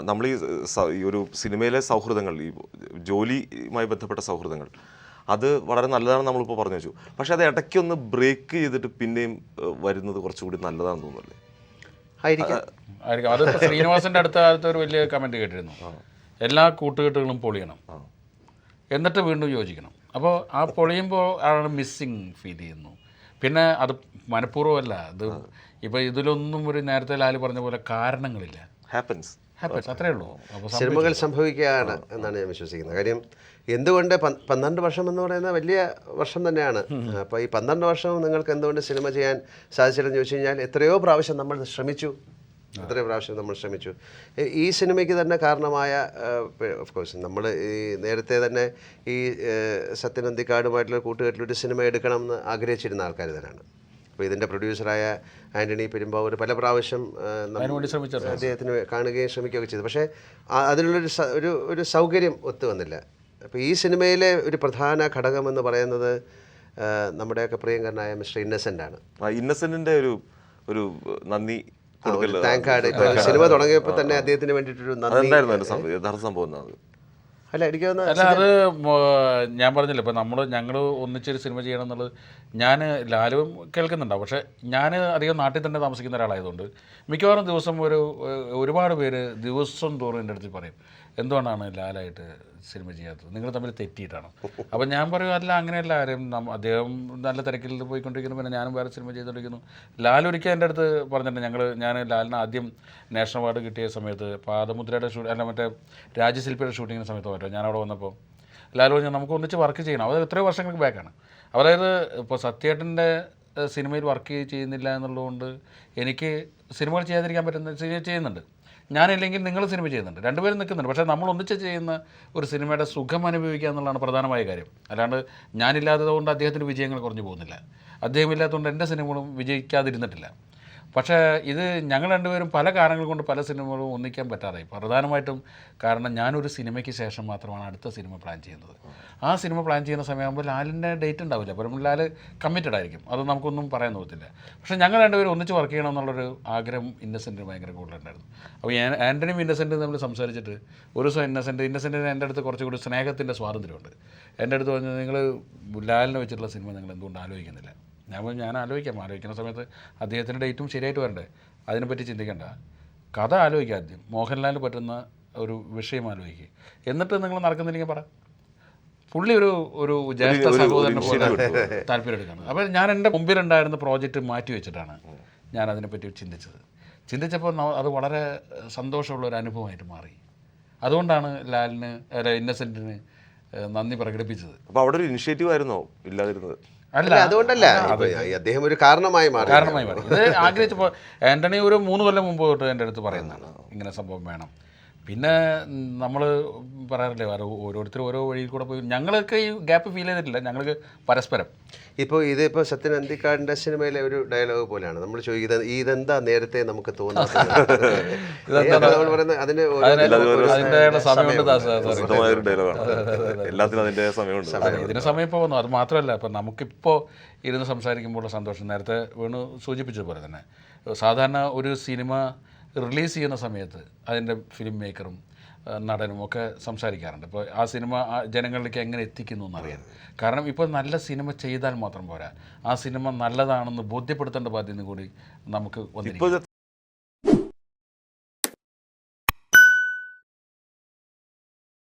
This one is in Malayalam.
നമ്മൾ ഈ ഒരു സിനിമയിലെ സൗഹൃദങ്ങൾ, ഈ ജോലിയുമായി ബന്ധപ്പെട്ട സൗഹൃദങ്ങൾ, അത് വളരെ നല്ലതാണെന്ന് നമ്മളിപ്പോൾ പറഞ്ഞു വെച്ചു. പക്ഷെ അത് ഇടയ്ക്കൊന്ന് ബ്രേക്ക് ചെയ്തിട്ട് പിന്നെയും വരുന്നത് കുറച്ചുകൂടി നല്ലതാണെന്ന് തോന്നുന്നല്ലേ? ആയിരിക്കും. അത് ശ്രീനിവാസൻ്റെ അടുത്ത ഒരു വലിയ കമൻറ്റ് കേട്ടിരുന്നു, എല്ലാ കൂട്ടുകെട്ടുകളും പൊളിയണം എന്നിട്ട് വീണ്ടും യോജിക്കണം. അപ്പോൾ ആ പൊളിയുമ്പോൾ ആണ് മിസ്സിങ് ഫീൽ ചെയ്യുന്നു. പിന്നെ അത് മനഃപൂർവ്വമല്ല, അത് ഇപ്പോൾ ഇതിലൊന്നും ഒരു നേരത്തെ ലാല് പറഞ്ഞ പോലെ കാരണങ്ങളില്ല. ഹാപ്പൻസ് അത്രേ ഉള്ളൂ. സിനിമകൾ സംഭവിക്കുകയാണ് എന്നാണ് ഞാൻ വിശ്വസിക്കുന്നത്. കാര്യം എന്തുകൊണ്ട് 12 വർഷം എന്ന് പറയുന്ന വലിയ വർഷം തന്നെയാണ്. അപ്പോൾ ഈ 12 വർഷം നിങ്ങൾക്ക് എന്തുകൊണ്ട് സിനിമ ചെയ്യാൻ സാധിച്ചില്ലെന്ന് ചോദിച്ചു കഴിഞ്ഞാൽ എത്രയോ പ്രാവശ്യം നമ്മൾ ശ്രമിച്ചു. ഈ സിനിമയ്ക്ക് തന്നെ കാരണമായ ഓഫ് കോഴ്സ് നമ്മൾ ഈ നേരത്തെ തന്നെ ഈ സത്യൻ അന്തിക്കാടുമായിട്ടുള്ള കൂട്ടുകെട്ടിലൊരു സിനിമ എടുക്കണം എന്ന് ആഗ്രഹിച്ചിരുന്ന ആൾക്കാർ തന്നെയാണ്. അപ്പോൾ ഇതിൻ്റെ പ്രൊഡ്യൂസറായ ആൻ്റണി പെരുമ്പാവൂർ പല പ്രാവശ്യം അദ്ദേഹത്തിന് കാണുകയും ശ്രമിക്കുകയൊക്കെ ചെയ്തു. പക്ഷേ അതിനുള്ളൊരു ഒരു സൗകര്യം ഒത്തു വന്നില്ല. അപ്പോൾ ഈ സിനിമയിലെ ഒരു പ്രധാന ഘടകമെന്ന് പറയുന്നത് നമ്മുടെയൊക്കെ പ്രിയങ്കരനായ മിസ്റ്റർ ഇന്നസെൻ്റാണ്. ഇന്നസെന്റിന്റെ ഒരു നന്ദി താങ്ക് കാർഡ് ഇപ്പോൾ സിനിമ തുടങ്ങിയപ്പോൾ തന്നെ അദ്ദേഹത്തിന് വേണ്ടിയിട്ടൊരു നന്ദി യഥാർത്ഥ സംഭവം. അല്ല എനിക്ക് അല്ല, അത് ഞാൻ പറഞ്ഞില്ല, ഇപ്പോൾ ഞങ്ങൾ ഒന്നിച്ചൊരു സിനിമ ചെയ്യണം എന്നുള്ളത് ഞാൻ ലാലും കേൾക്കുന്നുണ്ടാവും. പക്ഷേ ഞാൻ അധികം നാട്ടിൽ തന്നെ താമസിക്കുന്ന ഒരാളായതുകൊണ്ട് മിക്കവാറും ദിവസം ഒരുപാട് പേര് ദിവസം തോറും എൻ്റെ അടുത്ത് പറയും, എന്തുകൊണ്ടാണ് ലാലായിട്ട് സിനിമ ചെയ്യാത്തത്, നിങ്ങൾ തമ്മിൽ തെറ്റിയിട്ടാണ്. അപ്പം ഞാൻ പറയും, അല്ല അങ്ങനെയല്ല, ആരും അദ്ദേഹം നല്ല തിരക്കിൽ പോയിക്കൊണ്ടിരിക്കുന്നു, പിന്നെ ഞാനും വേറെ സിനിമ ചെയ്തുകൊണ്ടിരിക്കുന്നു. ലാലൊരിക്കൽ എൻ്റെ അടുത്ത് പറഞ്ഞിട്ടുണ്ട്, ഞാൻ ലാലിന് ആദ്യം നാഷണൽ അവാർഡ് കിട്ടിയ സമയത്ത് പാദമുദ്രയുടെ മറ്റേ രാജ്യശില്പിയുടെ ഷൂട്ടിങ്ങിൻ്റെ സമയത്ത് പറ്റും, ഞാൻ അവിടെ വന്നപ്പോൾ ലാൽ പറഞ്ഞു നമുക്ക് ഒന്നിച്ച് വർക്ക് ചെയ്യണം. അത് എത്രയോ വർഷങ്ങൾക്ക് ബാക്കാണ്. അതായത് ഇപ്പോൾ സത്യേട്ടൻ്റെ സിനിമയിൽ വർക്ക് ചെയ്യുന്നില്ല എന്നുള്ളതുകൊണ്ട് എനിക്ക് സിനിമകൾ ചെയ്യാതിരിക്കാൻ പറ്റുന്ന ചെയ്യുന്നുണ്ട്. ഞാനില്ലെങ്കിൽ നിങ്ങൾ സിനിമ ചെയ്യുന്നുണ്ട്, രണ്ടുപേരും നിൽക്കുന്നുണ്ട്. പക്ഷേ നമ്മൾ ഒന്നിച്ച് ചെയ്യുന്ന ഒരു സിനിമയുടെ സുഖം അനുഭവിക്കുക എന്നുള്ളതാണ് പ്രധാനമായ കാര്യം. അല്ലാണ്ട് ഞാനില്ലാത്തത് കൊണ്ട് അദ്ദേഹത്തിൻ്റെ വിജയങ്ങൾ കുറഞ്ഞു പോകുന്നില്ല, അദ്ദേഹം ഇല്ലാത്തതുകൊണ്ട് എൻ്റെ സിനിമകളും വിജയിക്കാതിരുന്നിട്ടില്ല. പക്ഷേ ഇത് ഞങ്ങൾ രണ്ടുപേരും പല കാരണങ്ങൾ കൊണ്ട് പല സിനിമകളും ഒന്നിക്കാൻ പറ്റാതായി. പ്രധാനമായിട്ടും കാരണം ഞാനൊരു സിനിമയ്ക്ക് ശേഷം മാത്രമാണ് അടുത്ത സിനിമ പ്ലാൻ ചെയ്യുന്നത്. ആ സിനിമ പ്ലാൻ ചെയ്യുന്ന സമയമാകുമ്പോൾ ലാലിൻ്റെ ഡേറ്റ് ഉണ്ടാവില്ല, അപ്പോൾ ലാൽ കമ്മിറ്റഡ് ആയിരിക്കും, അത് നമുക്കൊന്നും പറയാൻ തോന്നില്ല. പക്ഷേ ഞങ്ങൾ രണ്ടുപേരും ഒന്നിച്ച് വർക്ക് ചെയ്യണം എന്നുള്ളൊരു ആഗ്രഹം ഇന്നസെൻറ്റിന് ഭയങ്കര കൂടുതലുണ്ടായിരുന്നു. അപ്പോൾ ആൻ്റണിയും ഇന്നസെൻറ്റും തമ്മിൽ സംസാരിച്ചിട്ട് ഒരു ദിവസം ഇന്നസെൻറ്റിന് എൻ്റെ അടുത്ത് കുറച്ചുകൂടി സ്നേഹത്തിൻ്റെ സ്വാതന്ത്ര്യമുണ്ട്. എൻ്റെ അടുത്ത് പറഞ്ഞത്, നിങ്ങൾ ലാലിനെ വെച്ചിട്ടുള്ള സിനിമ നിങ്ങൾ എന്തുകൊണ്ട് ആലോചിക്കുന്നില്ല? ഞാൻ ആലോചിക്കുന്ന സമയത്ത് അദ്ദേഹത്തിൻ്റെ ഡേറ്റും ശരിയായിട്ട് വരണ്ടേ, അതിനെപ്പറ്റി ചിന്തിക്കേണ്ട, കഥ ആലോചിക്കുക ആദ്യം, മോഹൻലാലിന് പറ്റുന്ന ഒരു വിഷയം ആലോചിക്കുക, എന്നിട്ട് നിങ്ങൾ നടക്കുന്നില്ലെങ്കിൽ പറ. പുള്ളി ഒരു ജ്യേഷ്ഠ സഹോദരനെ പോലെ താല്പര്യം എടുക്കണം. അപ്പോൾ ഞാൻ എൻ്റെ മുമ്പിലുണ്ടായിരുന്ന പ്രോജക്റ്റ് മാറ്റി വെച്ചിട്ടാണ് ഞാൻ അതിനെപ്പറ്റി ചിന്തിച്ചപ്പോൾ അത് വളരെ സന്തോഷമുള്ള ഒരു അനുഭവമായിട്ട് മാറി. അതുകൊണ്ടാണ് ഇന്നസെൻറ്റിന് നന്ദി പ്രകടിപ്പിച്ചത്. അപ്പോൾ അവിടെ ഒരു ഇനിഷ്യേറ്റീവ് ആയിരുന്നോ ഇല്ലാതിരുന്നത്? അല്ല, അതുകൊണ്ടല്ല, അദ്ദേഹം ഒരു കാരണമായി മാറി. ഇത് ആഗ്രഹിച്ചപ്പോൾ ആൻ്റണി ഒരു 3 കൊല്ലം മുമ്പ് തൊട്ട് എൻ്റെ അടുത്ത് പറയുന്നതാണ് ഇങ്ങനെ സംഭവം വേണം. പിന്നെ നമ്മൾ പറയാറില്ലേ, ഓരോരുത്തരും ഓരോ വഴിയിൽ കൂടെ പോയി, ഞങ്ങൾക്ക് ഈ ഗ്യാപ്പ് ഫീൽ ചെയ്തിട്ടില്ല, ഞങ്ങൾക്ക് പരസ്പരം. ഇതിപ്പോൾ സത്യൻ അന്തിക്കാടിൻ്റെ സിനിമയിലെ ഒരു ഡയലോഗ് പോലെയാണ്. നമ്മൾ ചോദിക്കുന്നത് ഇതെന്താ നേരത്തെ നമുക്ക് തോന്നുന്നത്, ഇതിന് സമയം ഇപ്പോൾ വന്നു. അത് മാത്രമല്ല, ഇപ്പം നമുക്കിപ്പോൾ ഇരുന്ന് സംസാരിക്കുമ്പോൾ സന്തോഷം നേരത്തെ വീണു സൂചിപ്പിച്ചതുപോലെ തന്നെ, സാധാരണ ഒരു സിനിമ റിലീസ് ചെയ്യുന്ന സമയത്ത് അതിൻ്റെ ഫിലിം മേക്കറും നടനും ഒക്കെ സംസാരിക്കാറുണ്ട്. ഇപ്പോൾ ആ സിനിമ ജനങ്ങളിലേക്ക് എങ്ങനെ എത്തിക്കുന്നു എന്നറിയാൻ. കാരണം ഇപ്പോൾ നല്ല സിനിമ ചെയ്താൽ മാത്രം പോരാ, ആ സിനിമ നല്ലതാണെന്ന് ബോധ്യപ്പെടുത്തേണ്ട ബാധ്യത കൂടി നമുക്ക് വന്നിരിക്കും.